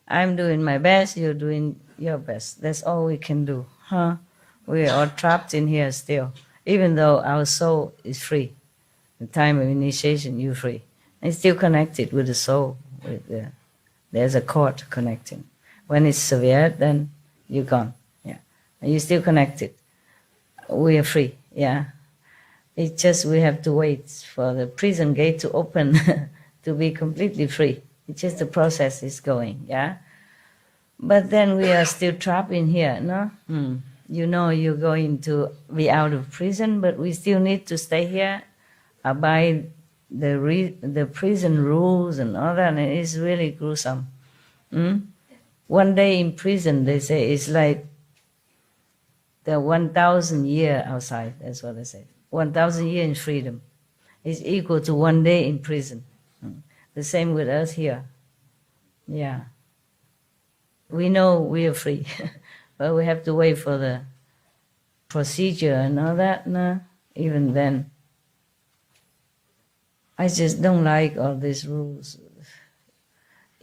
I'm doing my best, you're doing your best. That's all we can do, huh? We are all trapped in here still, even though our soul is free. The time of initiation, you're free. It's still connected with the soul. There's a cord connecting. When it's severed, then you're gone. Yeah, and you're still connected. We are free. Yeah, it's just we have to wait for the prison gate to open to be completely free. It's just the process is going. Yeah, but then we are still trapped in here. No, you know you're going to be out of prison, but we still need to stay here, abide the prison rules and all that, and it's really gruesome. One day in prison, they say, it's like the 1,000 year outside. That's what they say. 1,000 year in freedom is equal to 1 day in prison. The same with us here. Yeah. We know we are free, but we have to wait for the procedure and all that. No, even then. I just don't like all these rules.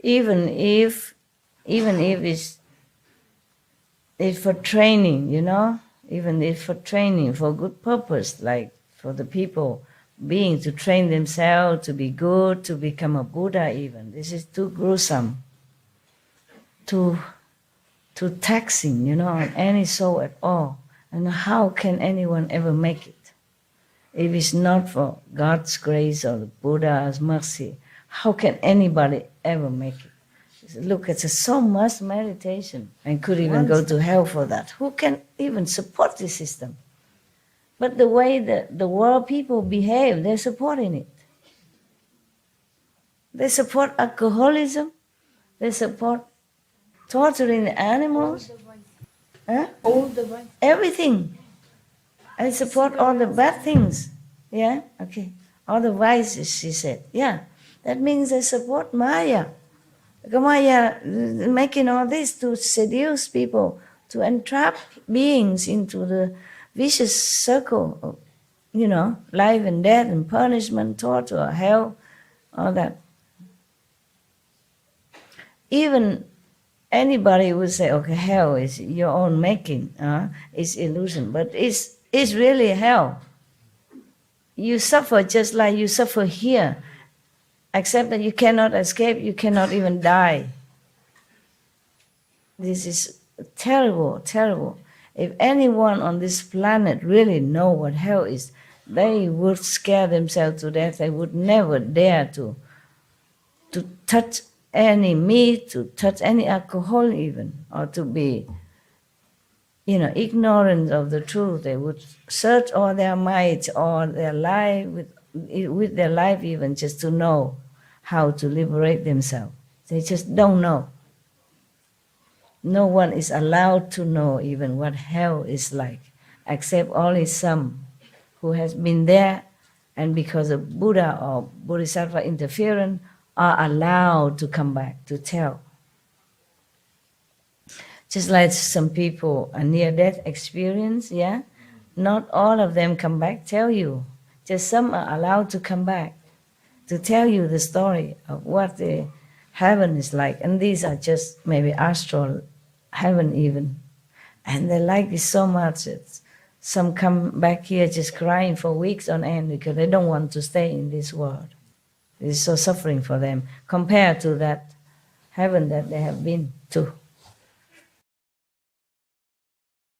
Even if it's for training, you know, even if for training, for good purpose, like for the people being to train themselves to be good, to become a Buddha even. This is too gruesome, too taxing, you know, on any soul at all. And how can anyone ever make it? If it's not for God's grace or the Buddha's mercy, how can anybody ever make it? Look, it's so much meditation and could even go to hell for that. Who can even support this system? But the way the world people behave, they're supporting it. They support alcoholism. They support torturing the animals. All the way. Everything. I support all the bad things. Yeah? Okay. All the vices, she said. Yeah. That means they support Maya. Maya making all this to seduce people, to entrap beings into the vicious circle of, you know, life and death and punishment, torture, hell, all that. Even anybody would say, okay, hell is your own making, it's illusion, but it's really hell. You suffer just like you suffer here, except that you cannot escape, you cannot even die. This is terrible, terrible. If anyone on this planet really know what hell is, they would scare themselves to death. They would never dare to touch any meat, to touch any alcohol even, or to be, you know, ignorant of the truth. They would search all their might, all their life, with their life even, just to know how to liberate themselves. They just don't know. No one is allowed to know even what hell is like, except only some who has been there, and because of Buddha or Bodhisattva interference, are allowed to come back to tell. Just like some people, a near-death experience, yeah? Not all of them come back, tell you. Just some are allowed to come back to tell you the story of what the heaven is like. And these are just maybe astral heaven even. And they like it so much. Some come back here just crying for weeks on end because they don't want to stay in this world. It's so suffering for them compared to that heaven that they have been to.